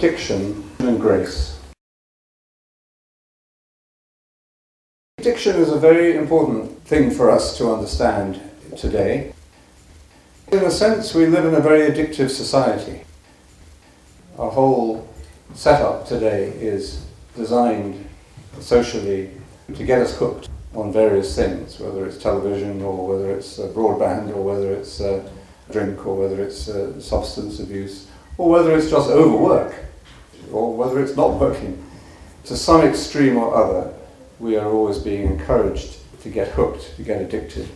addiction and grace. Addiction is a very important thing for us to understand today. In a sense, we live in a very addictive society. Our whole setup today is designed socially to get us hooked on various things, whether it's television or whether it's broadband or whether it's drink or whether it's substance abuse or whether it's just overwork or whether it's not working. To some extreme or other, we are always being encouraged to get hooked, to get addicted.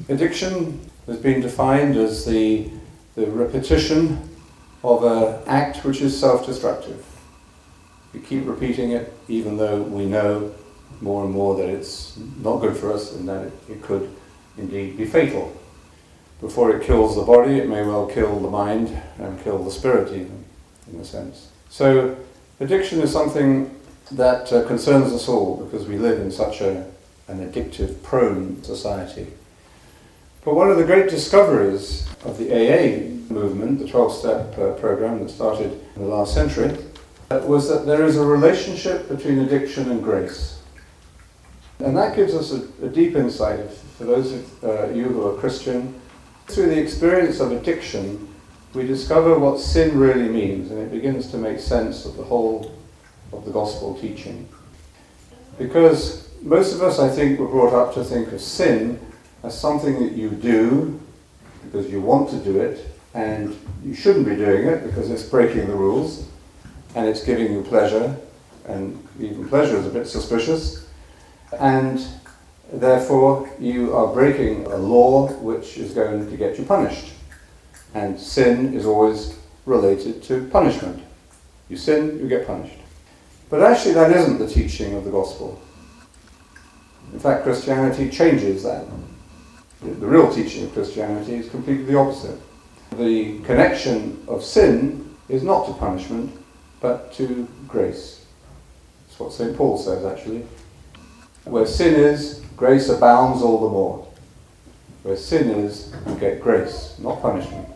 Addiction has been defined as the repetition of an act which is self-destructive. We keep repeating it even though we know more and more that it's not good for us and that it could indeed be fatal. Before it kills the body, it may well kill the mind and kill the spirit even, in a sense. So addiction is something that concerns us all because we live in such an addictive-prone society. But one of the great discoveries of the AA movement, the 12-step program that started in the last century, was that there is a relationship between addiction and grace. And that gives us a deep insight for those of you who are Christian. Through the experience of addiction, we discover what sin really means, and it begins to make sense of the whole of the gospel teaching. Because most of us, I think, were brought up to think of sin as something that you do because you want to do it, and you shouldn't be doing it because it's breaking the rules, and it's giving you pleasure, and even pleasure is a bit suspicious, and therefore you are breaking a law which is going to get you punished. And sin is always related to punishment. You sin, you get punished. But actually that isn't the teaching of the gospel. In fact, Christianity changes that. The real teaching of Christianity is completely the opposite. The connection of sin is not to punishment, but to grace. That's what St. Paul says, actually. Where sin is, grace abounds all the more. Where sin is, you get grace, not punishment.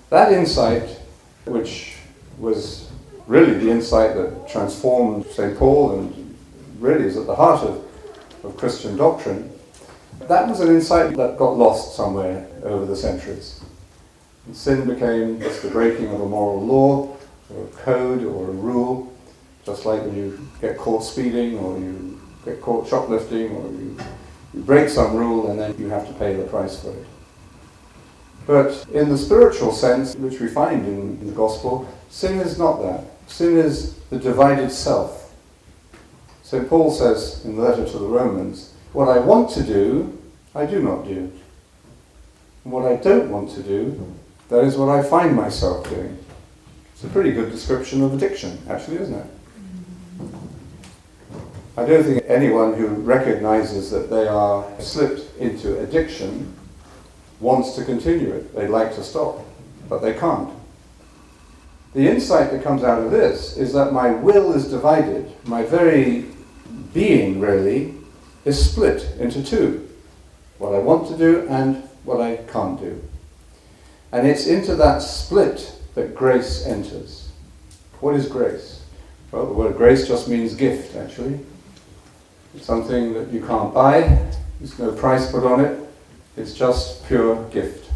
That insight, which was really the insight that transformed St. Paul and really is at the heart of Christian doctrine, that was an insight that got lost somewhere over the centuries. And sin became just the breaking of a moral law, or a code, or a rule, just like when you get caught speeding, or you get caught shoplifting, or you break some rule and then you have to pay the price for it. But in the spiritual sense, which we find in the gospel, sin is not that. Sin is the divided self. St. Paul says in the letter to the Romans, what I want to do, I do not do. And what I don't want to do, that is what I find myself doing. It's a pretty good description of addiction, actually, isn't it? I don't think anyone who recognizes that they are slipped into addiction wants to continue it. They'd like to stop, but they can't. The insight that comes out of this is that my will is divided. My very being, really, is split into two. What I want to do and what I can't do. And it's into that split that grace enters. What is grace? Well, the word grace just means gift, actually. It's something that you can't buy. There's no price put on it. It's just pure gift.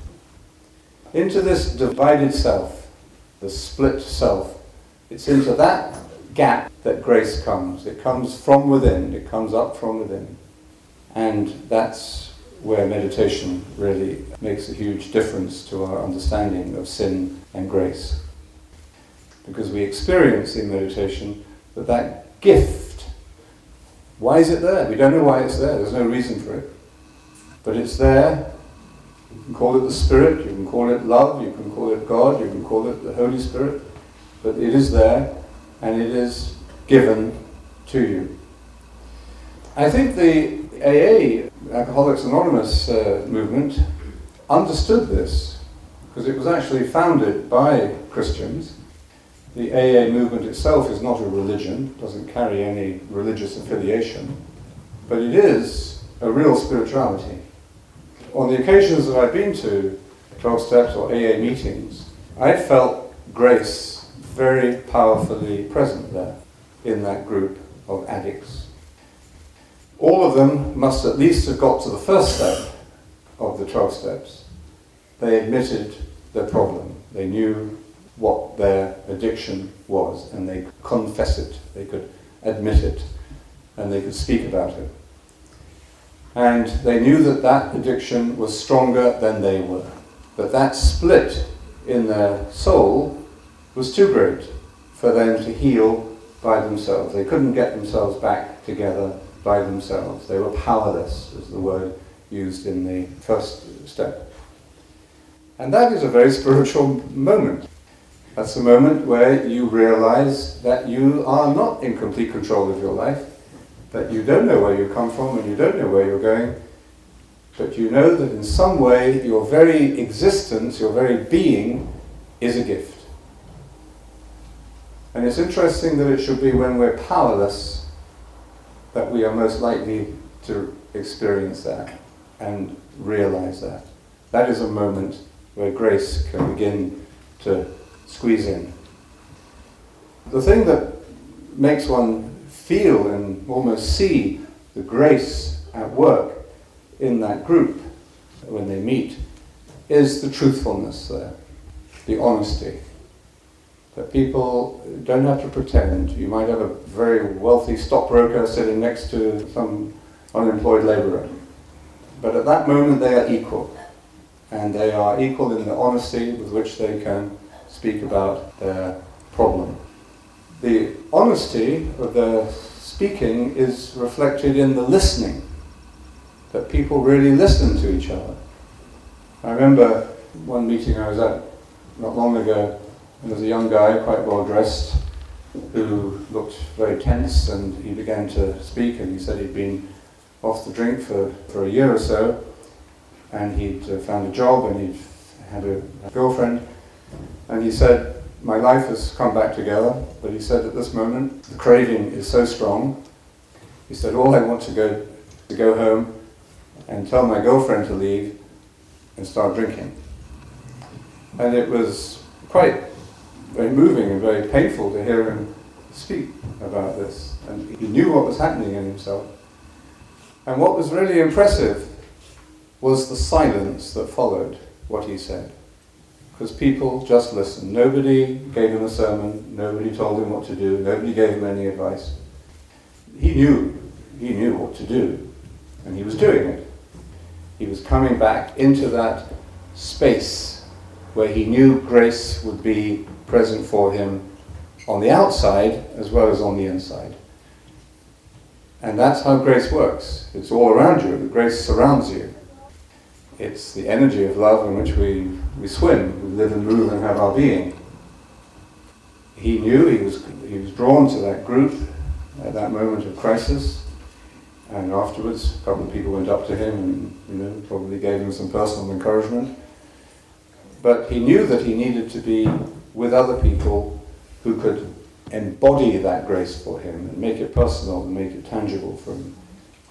Into this divided self, the split self, it's into that gap that grace comes. It comes from within. It comes up from within. And that's where meditation really makes a huge difference to our understanding of sin and grace. Because we experience in meditation that gift, why is it there? We don't know why it's there. There's no reason for it. But it's there. You can call it the Spirit, you can call it love, you can call it God, you can call it the Holy Spirit. But it is there, and it is given to you. I think the AA, Alcoholics Anonymous movement, understood this, because it was actually founded by Christians. The AA movement itself is not a religion, doesn't carry any religious affiliation, but it is a real spirituality. On the occasions that I've been to 12 Steps or AA meetings, I felt grace very powerfully present there in that group of addicts. All of them must at least have got to the first step of the 12 steps. They admitted their problem. They knew what their addiction was, and they could confess it, they could admit it, and they could speak about it. And they knew that that addiction was stronger than they were. But that split in their soul was too great for them to heal by themselves. They couldn't get themselves back together by themselves. They were powerless, is the word used in the first step. And that is a very spiritual moment. That's a moment where you realize that you are not in complete control of your life, that you don't know where you come from and you don't know where you're going, but you know that in some way your very existence, your very being, is a gift. And it's interesting that it should be when we're powerless that we are most likely to experience that and realize that. That is a moment where grace can begin to squeeze in. The thing that makes one feel and almost see the grace at work in that group when they meet is the truthfulness there, the honesty. That people don't have to pretend. You might have a very wealthy stockbroker sitting next to some unemployed labourer, but at that moment they are equal, and they are equal in the honesty with which they can speak about their problem. The honesty of their speaking is reflected in the listening, that people really listen to each other. I remember one meeting I was at not long ago. There was a young guy, quite well dressed, who looked very tense, and he began to speak, and he said he'd been off the drink for a year or so, and he'd found a job, and he'd had a girlfriend, and he said, my life has come back together, but he said at this moment, the craving is so strong. He said, all I want to go home and tell my girlfriend to leave and start drinking. And it was quite very moving and very painful to hear him speak about this. And he knew what was happening in himself. And what was really impressive was the silence that followed what he said. Because people just listened. Nobody gave him a sermon, nobody told him what to do, nobody gave him any advice. He knew what to do, and he was doing it. He was coming back into that space where he knew grace would be present for him on the outside as well as on the inside. And that's how grace works. It's all around you. The grace surrounds you. It's the energy of love in which we swim, we live and move and have our being. He knew he was drawn to that group at that moment of crisis, and afterwards a couple of people went up to him and probably gave him some personal encouragement. But he knew that he needed to be with other people who could embody that grace for him and make it personal and make it tangible for him.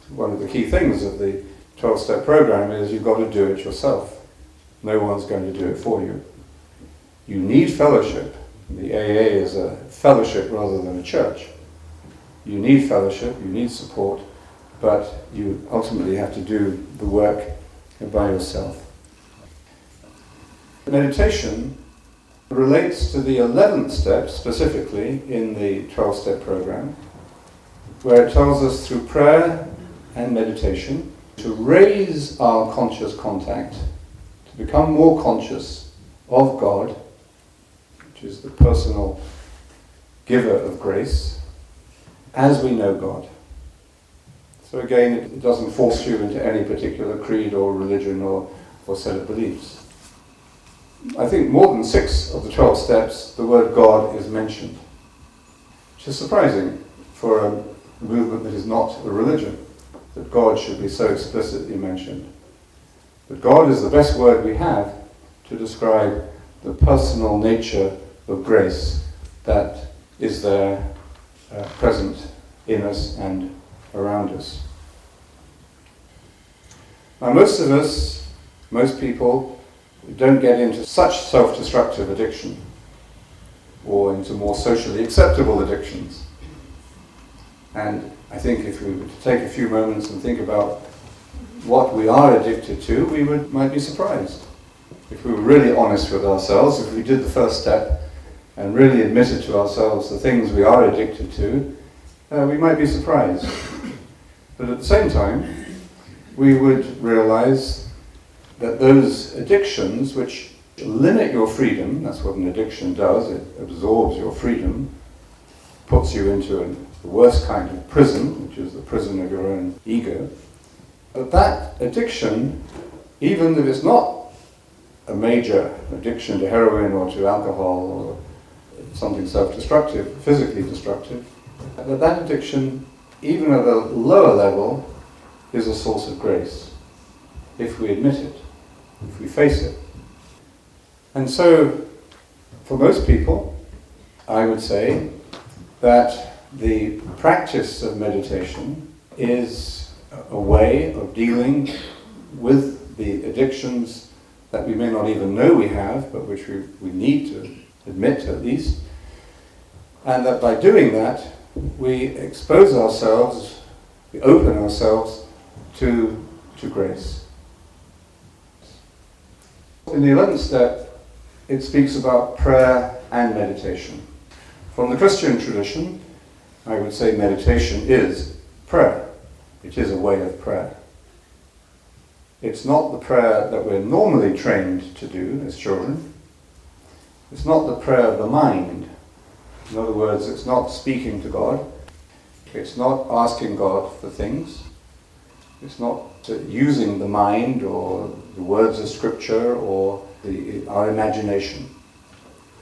One of the key things of the 12-step program is you've got to do it yourself. No one's going to do it for you. You need fellowship. The AA is a fellowship rather than a church. You need fellowship, you need support, but you ultimately have to do the work by yourself. Meditation relates to the 11th step specifically in the 12-step program, where it tells us through prayer and meditation to raise our conscious contact, to become more conscious of God, which is the personal giver of grace, as we know God. So again, it doesn't force you into any particular creed or religion or set of beliefs. I think more than 6 of the 12 steps, the word God is mentioned, which is surprising for a movement that is not a religion, that God should be so explicitly mentioned. But God is the best word we have to describe the personal nature of grace that is there present in us and around us. Now most people don't get into such self-destructive addiction. or into more socially acceptable addictions. And I think if we were to take a few moments and think about what we are addicted to, we might be surprised. If we were really honest with ourselves, if we did the first step and really admitted to ourselves the things we are addicted to, we might be surprised. But at the same time, we would realize that those addictions which limit your freedom, that's what an addiction does, it absorbs your freedom, puts you into the worst kind of prison, which is the prison of your own ego. But that addiction, even if it's not a major addiction to heroin or to alcohol or something self-destructive, physically destructive, but that addiction, even at a lower level, is a source of grace, if we admit it, if we face it. And so, for most people, I would say that the practice of meditation is a way of dealing with the addictions that we may not even know we have, but which we need to admit at least, and that by doing that, we expose ourselves, we open ourselves to grace. In the 11th step, it speaks about prayer and meditation. From the Christian tradition, I would say meditation is prayer. It is a way of prayer. It's not the prayer that we're normally trained to do as children. It's not the prayer of the mind. In other words, it's not speaking to God. It's not asking God for things. It's not using the mind or the words of Scripture or our imagination.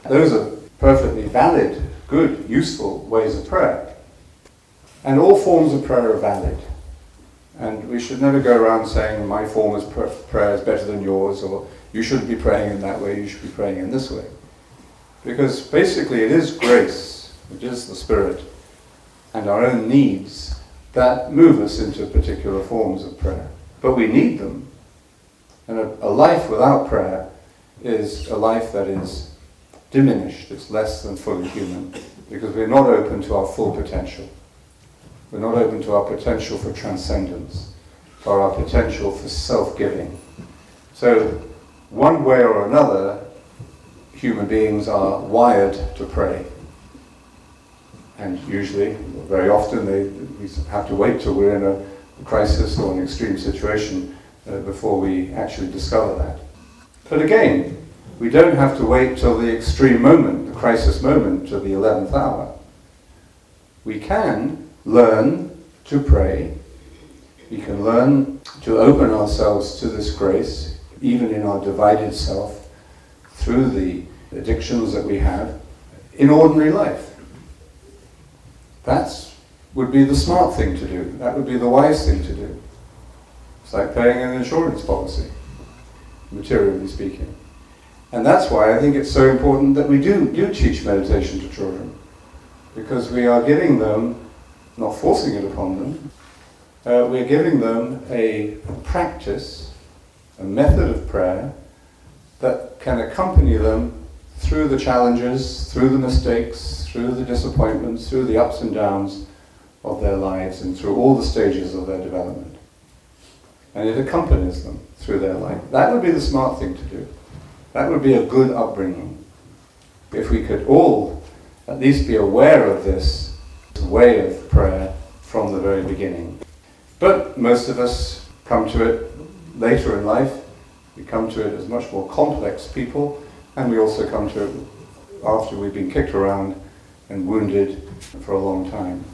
Those are perfectly valid, good, useful ways of prayer. And all forms of prayer are valid. And we should never go around saying, my form of prayer is better than yours, or you shouldn't be praying in that way, you should be praying in this way. Because basically it is grace, it is the Spirit, and our own needs that move us into particular forms of prayer. But we need them. And a life without prayer is a life that is diminished, it's less than fully human, because we're not open to our full potential. We're not open to our potential for transcendence, or our potential for self-giving. So, one way or another, human beings are wired to pray. And usually, very often, we have to wait till we're in a crisis or an extreme situation before we actually discover that. But again, we don't have to wait till the extreme moment, the crisis moment, till the 11th hour. We can learn to pray. We can learn to open ourselves to this grace, even in our divided self, through the addictions that we have in ordinary life. That would be the smart thing to do. That would be the wise thing to do. It's like paying an insurance policy, materially speaking. And that's why I think it's so important that we do teach meditation to children. Because we are giving them, not forcing it upon them, we're giving them a practice, a method of prayer that can accompany them through the challenges, through the mistakes, through the disappointments, through the ups and downs of their lives and through all the stages of their development. And it accompanies them through their life. That would be the smart thing to do. That would be a good upbringing. If we could all at least be aware of this way of prayer from the very beginning. But most of us come to it later in life. We come to it as much more complex people, and we also come to it after we've been kicked around and wounded for a long time.